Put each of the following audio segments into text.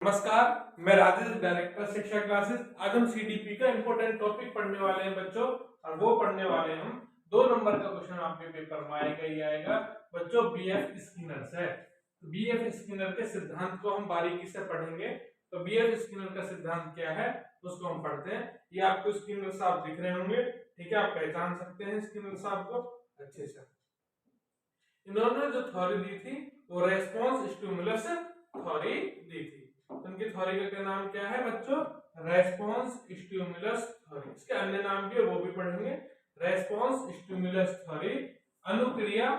नमस्कार, मैं राजेश, डायरेक्टर शिक्षा क्लासेस। आज हम सीडीपी का इंपॉर्टेंट टॉपिक पढ़ने वाले हैं बच्चों, और वो पढ़ने वाले हैं हम 2 नंबर का क्वेश्चन आपके पेपर में आएगा ही आएगा बच्चों, बीएफ स्किनर से। बीएफ स्किनर के सिद्धांत को हम बारीकी से पढ़ेंगे। तो बीएफ स्किनर का सिद्धांत क्या है उसको हम पढ़ते हैं। ये आपको स्किनर साहब दिख रहे होंगे, ठीक है, आप पहचान सकते हैं स्किनर साहब को अच्छे से। इन्होंने जो थ्योरी दी थी वो रेस्पॉन्स स्टिमुलस थ्योरी दी थी। उनकी थ्योरी का नाम क्या है बच्चों? Response stimulus theory. इसके अन्य नाम भी है, वो भी पढ़ेंगे। रेस्पॉन्स स्टिमुलस थ्योरी, अनुक्रिया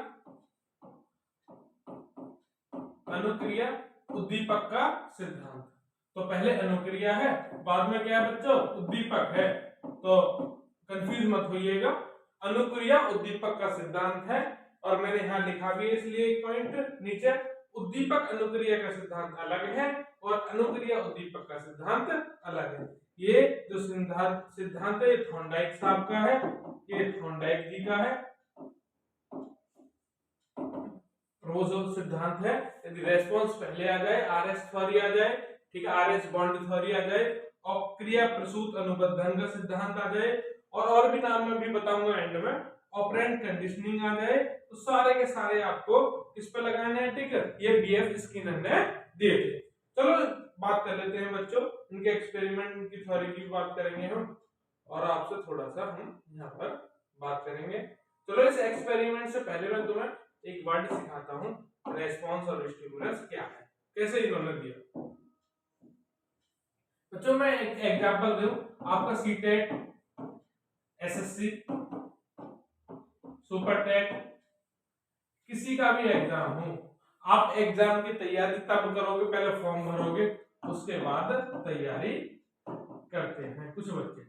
उद्दीपक का सिद्धांत। तो पहले अनुक्रिया है, बाद में क्या है बच्चों? उद्दीपक है। तो कंफ्यूज मत होइएगा, अनुक्रिया उद्दीपक का सिद्धांत है। और मैंने यहाँ लिखा भी है इसलिए एक पॉइंट नीचे, उद्दीपक अनुक्रिया का सिद्धांत अलग है और अनुक्रिया उद्दीपक का सिद्धांत अलग है। ये जो सिद्धांत है ये थॉर्नडाइक साहब का है, ये थॉर्नडाइक जी का है। वो जो सिद्धांत है, यदि रेस्पॉन्स पहले आ जाए, आरएस थ्योरी आ जाए, ठीक है, आरएस बॉन्ड थ्योरी आ जाए, और क्रिया प्रसूत अनुबंधन का सिद्धांत आ जाए, और भी नाम मैं भी बताऊंगा एंड में, ऑपरेंट कंडीशनिंग आ जाए, तो सारे के सारे आपको किस पे लगाने हैं? ठीक है, ये बीएफ स्किनर ने दिए थे। चलो बात कर लेते हैं बच्चों, इनके एक्सपेरिमेंट की थ्योरी की बात करेंगे हम, और आपसे थोड़ा सा हम यहाँ पर बात करेंगे। चलो इस एक्सपेरिमेंट से पहले मैं तुम्हें एक वर्ड सिखाता हूँ, रेस्पॉन्स और स्टिमुलस क्या है, कैसे इन्होंने दिया। बच्चों मैं एक एग्जांपल दूं, आपका सीटेट, एसएससी, सुपर टेट, किसी का भी एग्जाम हो, आप एग्जाम की तैयारी तब करोगे, पहले फॉर्म भरोगे, उसके बाद तैयारी करते हैं कुछ बच्चे।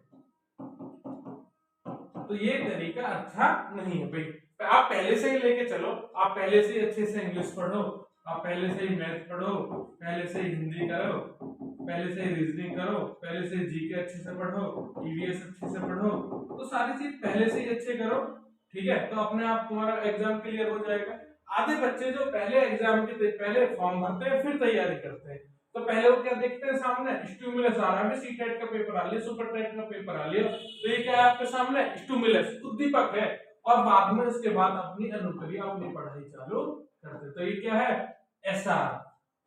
तो ये तरीका अच्छा नहीं है भाई। आप पहले से ही लेके चलो, आप पहले से ही अच्छे से इंग्लिश पढ़ो, आप पहले से ही मैथ पढ़ो, पहले से ही हिंदी करो, पहले से ही रीजनिंग करो, पहले से जीके अच्छे से पढ़ो, ईवीएस अच्छे से पढ़ो, तो सारी चीज पहले से ही अच्छे करो, ठीक है, तो अपने आप तुम्हारा एग्जाम क्लियर हो जाएगा। आधे बच्चे जो पहले एग्जाम के पहले फॉर्म भरते हैं फिर तैयारी करते हैं, तो पहले वो क्या देखते हैं? सामने स्टिमुलस आ रहा है, सीटेट का पेपर आ लिया, सुपर टेट का पेपर आ लिया, तो ये क्या है आपके सामने? स्टिमुलस, उद्दीपक है, और बाद में इसके बाद अपनी अनुक्रिया, अपनी पढ़ाई चालू करते। तो ये क्या है? एसआर।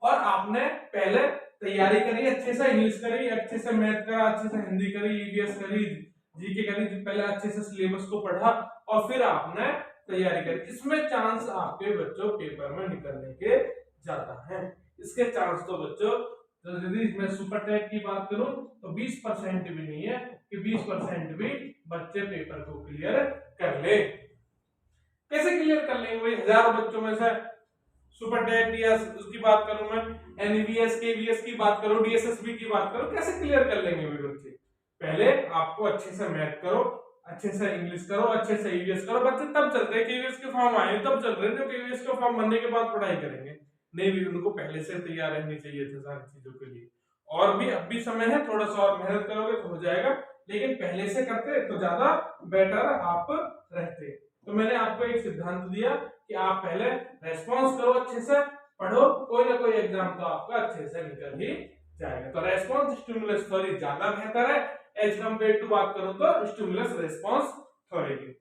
और आपने पहले तैयारी करी, अच्छे से इंग्लिश करी, अच्छे से मैथ करा, अच्छे से हिंदी करी, ईवीएस करी, जीके करी, पहले अच्छे से सिलेबस को पढ़ा और फिर आपने तैयारी करी। इसमें चांस आपके बच्चों पेपर में निकलने के ज्यादा है। इसके चांस तो बच्चों, तो यदि मैं सुपर टेट की बात करूं तो 20% भी नहीं है कि 20% भी बच्चे पेपर को क्लियर कर ले। कैसे क्लियर कर लेंगे भाई? हजारों बच्चों में से सुपर टेट या उसकी बात करूं मैं, एनवीएस केवीएस की बात करूं, डीएसएसबी की बात करूं, कैसे क्लियर कर लेंगे वे बच्चे? पहले आपको अच्छे से मैथ करो, अच्छे से इंग्लिश करो, अच्छे से ईवीएस करो। बच्चे तब चलते हैं, केवीएस के फॉर्म आए तब चल रहे हैं, जो केवीएस के फॉर्म बनने के बाद पढ़ाई करेंगे। नहीं भी, उनको पहले से तैयार रहनी चाहिए थे सारी चीजों के लिए। और भी अब भी समय है, थोड़ा सा और मेहनत करोगे तो हो जाएगा, लेकिन पहले से करते तो ज्यादा बेटर आप रहते। तो मैंने आपको एक सिद्धांत दिया कि आप पहले रेस्पॉन्स करो, अच्छे से पढ़ो, कोई ना कोई एग्जाम तो आपका अच्छे से निकल ही जाएगा। तो रेस्पॉन्स स्टिमुलस थ्योरी ज्यादा बेहतर है एज कंपेयर टू बात करूं तो स्टिमुलस रेस्पॉन्स थ्योरी की।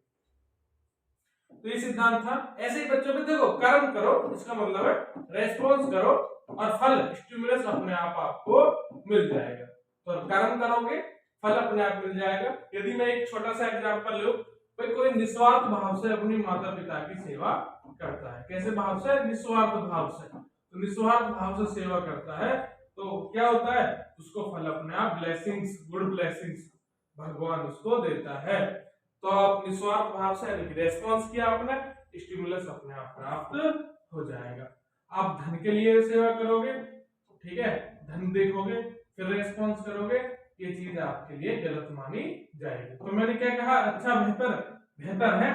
तो ये सिद्धांत था। ऐसे ही बच्चों में देखो, कर्म करो, इसका मतलब है रेस्पॉन्स करो और फल स्टिमुलस अपने आप आपको मिल जाएगा। तो कर्म करोगे, फल अपने आप मिल जाएगा। यदि मैं एक छोटा सा एग्जांपल लूं, कोई निस्वार्थ भाव से अपनी माता पिता की सेवा करता है। कैसे भाव से? निस्वार्थ भाव से। तो निस्वार्थ भाव से सेवा करता है तो क्या होता है? उसको फल अपने आप, ब्लेसिंग्स, गुड ब्लेसिंग्स भगवान उसको देता है। तो आप निस्वार्थ भाव से रेस्पॉन्स किया आपने, स्टिमुलस अपने आप प्राप्त हो जाएगा। आप धन के लिए सेवा करोगे, ठीक है, धन देखोगे फिर रेस्पॉन्स करोगे, ये चीज आपके लिए गलत मानी जाएगी। तो मैंने क्या कहा? अच्छा, बेहतर है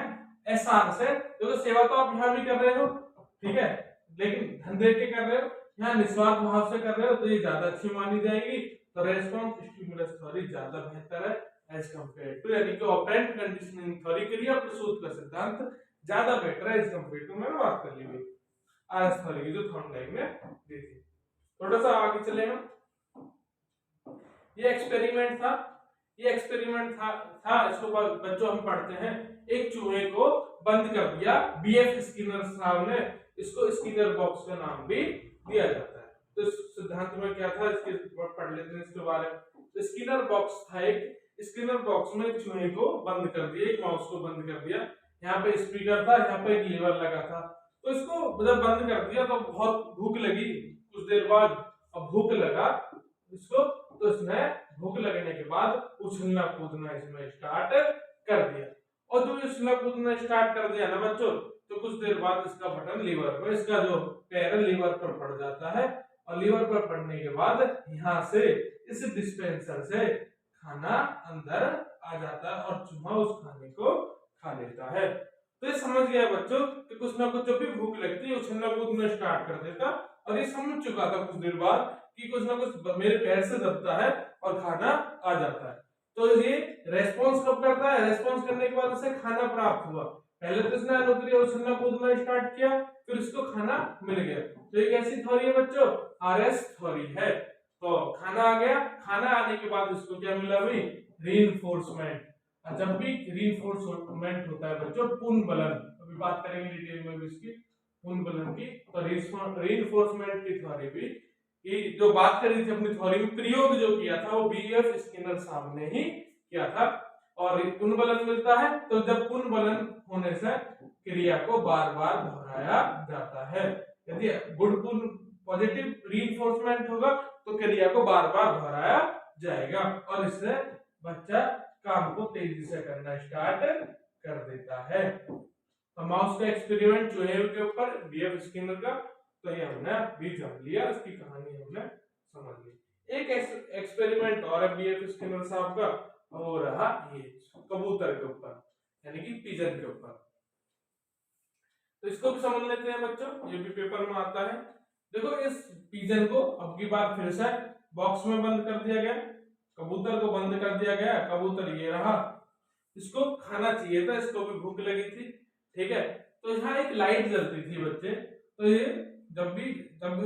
एसआर से, क्योंकि तो सेवा तो आप यहाँ भी कर रहे हो, ठीक है, लेकिन धन दे के कर रहे हो, यहाँ निस्वार्थ भाव से कर रहे हो, तो ये ज्यादा अच्छी मानी जाएगी। तो रेस्पॉन्स स्टिमुलस थ्योरी ज्यादा बेहतर है एज कंपेयर टू, यानी कि ऑपरेंट कंडीशनिंग थ्योरी के लिए प्रसूत का सिद्धांत ज्यादा बेटर है एज कंपेयर टू, मैंने बात कर ली आरएस थ्योरी की जो थॉर्नडाइक ने दी थी। थोड़ा सा आगे चले हम, ये एक्सपेरिमेंट था, ये एक्सपेरिमेंट था इसको बच्चों हम पढ़ते हैं। एक चूहे को बंद कर दिया बीएफ स्किनर साहब ने, इसको स्किनर बॉक्स का नाम भी दिया जाता है। तो इस सिद्धांत में क्या था इसके पढ़ लेते हैं इसके बारे में। तो स्किनर बॉक्स था, एक स्किनर बॉक्स में चूहे को बंद कर दिया, एक माउस को बंद कर दिया, यहाँ पे स्पीकर था, यहाँ पे एक लीवर लगा था। तो इसको जब बंद कर दिया तो बहुत भूख लगी कुछ देर बाद, अब भूख लगा इसको, तो इसने भूख लगने के बाद उछलना कूदना इसमें स्टार्ट कर दिया। और जब उछलना कूदना स्टार्ट कर दिया ना बच्चों, तो कुछ देर बाद इसका बटन लीवर पर, इसका जो पैर लीवर पर पड़ जाता है, और लीवर पर पड़ने के बाद यहाँ से इस डिस्पेंसर से खाना अंदर आ जाता है और चूहा उस खाने को खा लेता है। तो ये समझ गया बच्चों कि कुछ ना कुछ जब भी भूख लगती है उछलना कूदना स्टार्ट कर देता, और ये समझ चुका था कुछ देर बाद कि कुछ ना कुछ मेरे पैर से दबता है और खाना आ जाता है। तो ये रेस्पॉन्स कब करता है, रेस्पॉन्स करने के बाद उसे खाना प्राप्त हुआ। पहले तो इसने अनुक्रिया उछलना कूदना स्टार्ट किया, फिर इसको खाना मिल गया। तो ये कैसी थ्योरी है बच्चों, आरएस थ्योरी है। तो खाना आ गया, खाना आने के बाद इसको क्या मिला भाई, रीइंफोर्समेंट। जब भी रीइंफोर्समेंट होता है बच्चों, पुनर्बलन, अभी बात करेंगे डिटेल में भी इसकी पुनर्बलन की। तो रीइंफोर्समेंट की थ्योरी भी कि जो बात करी थी अपनी थ्योरी में, प्रयोग जो किया था वो बीएफ स्किनर साहब ने ही किया था। और पुनर्बलन मिलता है तो जब पुनर्बलन होने से क्रिया को बार बार दोहराया जाता है। यदि गुड पॉजिटिव रीइंफोर्समेंट होगा तो क्रिया को बार बार दोहराया जाएगा, और इससे बच्चा काम को तेजी से करना स्टार्ट कर देता है। तो माउस का एक्सपेरिमेंट चूहे के ऊपर बीएफ स्किनर का, तो ये हमने भी जान लिया, इसकी कहानी हमने समझ ली। एक एक्सपेरिमेंट और है बीएफ स्किनर साहब का, वो रहा ये कबूतर के ऊपर, यानी कि पिजन के ऊपर। तो इसको भी समझ लेते हैं बच्चों, ये भी पेपर में आता है। देखो इस पिजन को अब की बार फिर से बॉक्स में बंद कर दिया गया, कबूतर को बंद कर दिया गया, कबूतर ये रहा, इसको खाना चाहिए था, इसको भी भूख लगी थी, ठीक है। तो यहाँ एक लाइट जलती थी बच्चे, तो ये जब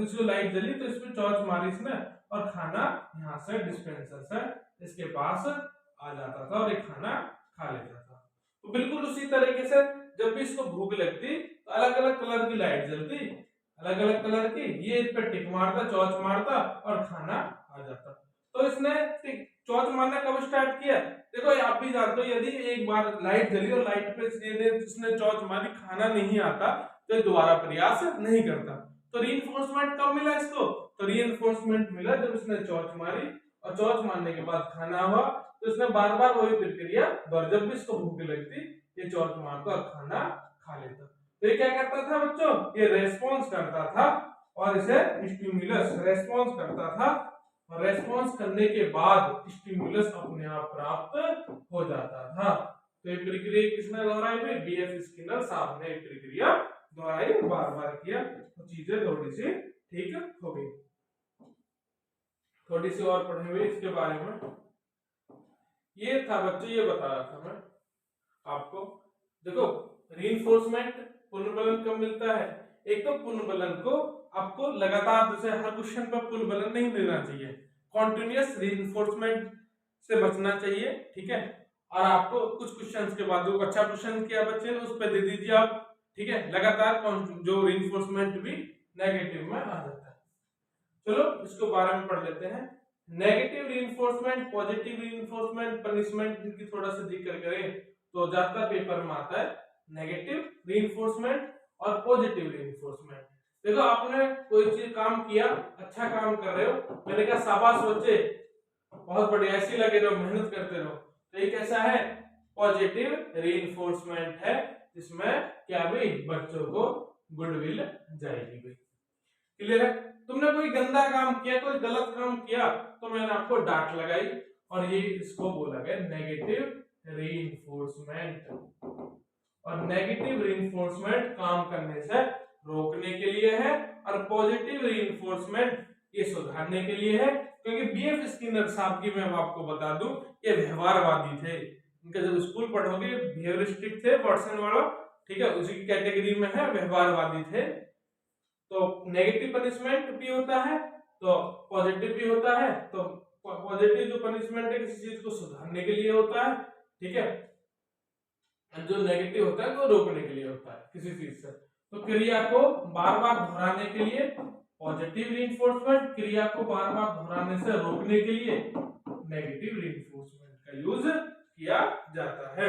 इसको लाइट जली तो इसमें चोंच मारी इसने, और खाना यहाँ से डिस्पेंसर से इसके पास आ जाता था और ये खाना खा लेता था। तो बिल्कुल उसी तरीके से जब भी इसको भूख लगती तो अलग अलग कलर की लाइट जलती, अलग अलग कलर की, ये इस पे टिक मारता, चोंच मारता और खाना आ जाता। तो इसने चोंच मारना कब स्टार्ट किया, देखो आप भी जानते हो, यदि एक बार लाइट जली और लाइट पे इसने चोंच मारी, खाना नहीं आता, तो दोबारा प्रयास नहीं करता। तो रीइंफोर्समेंट कब मिला इसको, तो रीइंफोर्समेंट मिला जब इसने चोंच मारी, और चोंच मारने के बाद खाना हुआ, तो इसने बार बार वही प्रक्रिया, जब भी इसको भूख लगती ये चोंच मारता और खाना खा लेता। तो ये क्या करता था बच्चों, ये रेस्पॉन्स करता था और इसे स्टिमुलस रेस्पॉन्स करता था, और रेस्पॉन्स करने के बाद स्टिमुलस अपने आप प्राप्त हो जाता था। तो ये प्रक्रिया किसने दोहराई भाई, बीएफ स्किनर साहब ने प्रक्रिया दोहराई, बार बार किया, तो चीजें थोड़ी सी ठीक हो गई। थोड़ी सी और पढ़ेंगे इसके बारे में। ये था बच्चों, ये बता रहा था मैं आपको। देखो रीइंफोर्समेंट पुनर्बलन कब मिलता है, एक तो पुनर्बलन को आपको लगातार, जैसे हर क्वेश्चन पर पुनर्बलन नहीं देना चाहिए, कॉन्टिन्यूअस रीइंफोर्समेंट से बचना चाहिए, ठीक है। और आपको कुछ क्वेश्चंस के बाद जो अच्छा क्वेश्चन किया बच्चे ने उस पर दे दीजिए आप, ठीक है। लगातार जो रीइंफोर्समेंट भी नेगेटिव में आ जाता है। चलो इसको बारे में पढ़ लेते हैं। Negative reinforcement, positive reinforcement, punishment, इनकी थोड़ा सा जिक्र करें तो ज्यादातर पेपर में आता है नेगेटिव रीइंफोर्समेंट और पॉजिटिव रीइंफोर्समेंट। देखो आपने कोई चीज काम किया, अच्छा काम कर रहे हो, मैंने कहा शाबाश बच्चे, बहुत बढ़िया, ऐसे लगे रहो, मेहनत करते रहो, तो ये कैसा है, पॉजिटिव रीइंफोर्समेंट है, जिसमें क्या भाई बच्चों को गुडविल जाएगी भाई। क्लियर है। तुमने कोई गंदा काम किया, कोई गलत काम किया, तो मैंने आपको डांट लगाई, और ये इसको बोला गया नेगेटिव रीइंफोर्समेंट। और नेगेटिव रीइंफोर्समेंट काम करने से रोकने के लिए है, और पॉजिटिव रीइंफोर्समेंट ये सुधारने के लिए है। क्योंकि बीएफ स्किनर साहब की मैं आपको बता दूं, ये व्यवहारवादी थे, इनका जब स्कूल पढ़ोगे बिहेवियरिस्टिक थे, वाटसन वाला, ठीक है, उसी की कैटेगरी में है, व्यवहारवादी थे। तो नेगेटिव पनिशमेंट भी होता है तो पॉजिटिव भी होता है, तो पॉजिटिव जो पनिशमेंट है किसी चीज को सुधारने के लिए होता है, ठीक है, जो नेगेटिव होता है वो रोकने के लिए होता है किसी चीज से। तो क्रिया को बार बार दोहराने के लिए पॉजिटिव रीइंफोर्समेंट, क्रिया को बार बार दोहराने से रोकने के लिए नेगेटिव रीइंफोर्समेंट का यूज किया जाता है।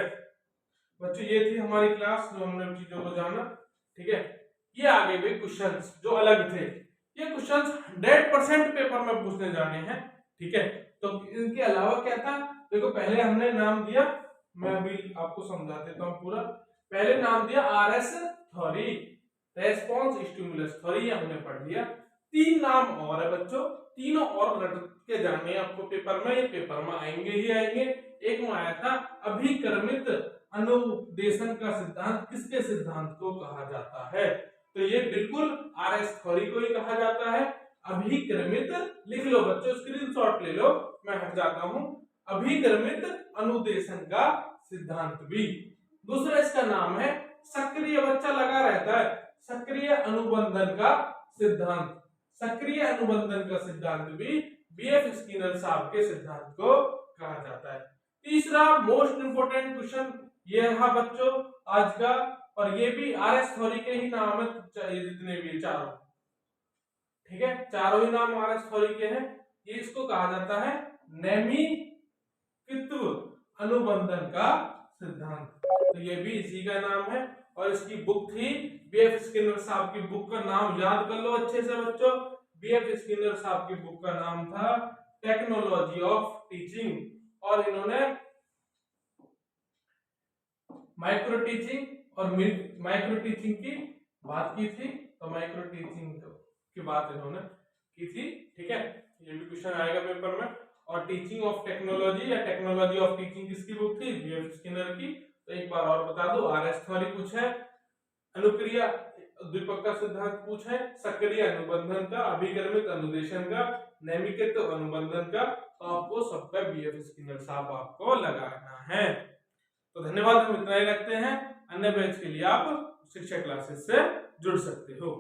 बच्चों ये थी हमारी क्लास जो हमने चीजों को जाना, ठीक है। ये आगे भी क्वेश्चंस जो अलग थे, ये क्वेश्चंस 100% पेपर में पूछने जाने हैं, ठीक है। तो इनके अलावा क्या था, देखो पहले हमने नाम दिया, मैं अभी आपको समझा देता हूँ पूरा। पहले नाम दिया RS theory, response stimulus theory, हमने पढ़ लिया। 3 नाम और है बच्चों, तीनों और रट के जाने आपको पेपर में, ये पेपर में आएंगे ही आएंगे। एक में आया था अभिक्रमित अनुदेशन का सिद्धांत किसके सिद्धांत को कहा जाता है, तो ये बिल्कुल RS थ्योरी को ही कहा जाता है। अभिक्रमित लिख लो बच्चों, स्क्रीनशॉट ले लो, मैं हट जाता हूं। अभिक्रमित अनुदेशन का सिद्धांत भी। दूसरा इसका नाम है सक्रिय, बच्चा लगा रहता है, सक्रिय अनुबंधन का सिद्धांत। सक्रिय अनुबंधन का सिद्धांत भी BF स्किनर साहब के सिद्धांत को कहा जाता है। तीसरा मोस्ट इंपोर्टेंट क्वेश्चन ये रहा बच्चों आज का, और ये भी RS थ्योरी के ही नाम है, जितने भी चारों, ठीक है, चारों ही नाम RS थ्योरी के हैं। ये इसको कहा जाता है नेमित्व अनुबंधन का सिद्धांत, तो ये भी इसी का नाम है। और इसकी बुक थी BF स्किनर साहब की बुक का नाम याद कर लो अच्छे से बच्चों, BF स्किनर साहब की बुक का नाम था टेक्नोलॉजी ऑफ टीचिंग, और इन्होंने माइक्रो टीचिंग और माइक्रो टीचिंग की बात की थी, तो माइक्रो टीचिंग की बात इन्होंने की थी, ठीक है, ये भी क्वेश्चन आएगा पेपर में। और टीचिंग ऑफ टेक्नोलॉजी या टेक्नोलॉजी ऑफ टीचिंग किसकी बुक थी, BF स्किनर की। तो एक बार और बता दो, RS थ्योरी पूछा है, अनुक्रिया द्विपक का सिद्धांत पूछा है, सक्रिय अनुबंधन का, अभिक्रमित अनुदेशन का, नैमित्व अनुबंधन का, तो आपको सबका BF स्किनर साहब आपको लगाना है। तो धन्यवाद, हम इतना ही रखते हैं। अन्य बैच के लिए आप शिक्षा क्लासेस से जुड़ सकते हो।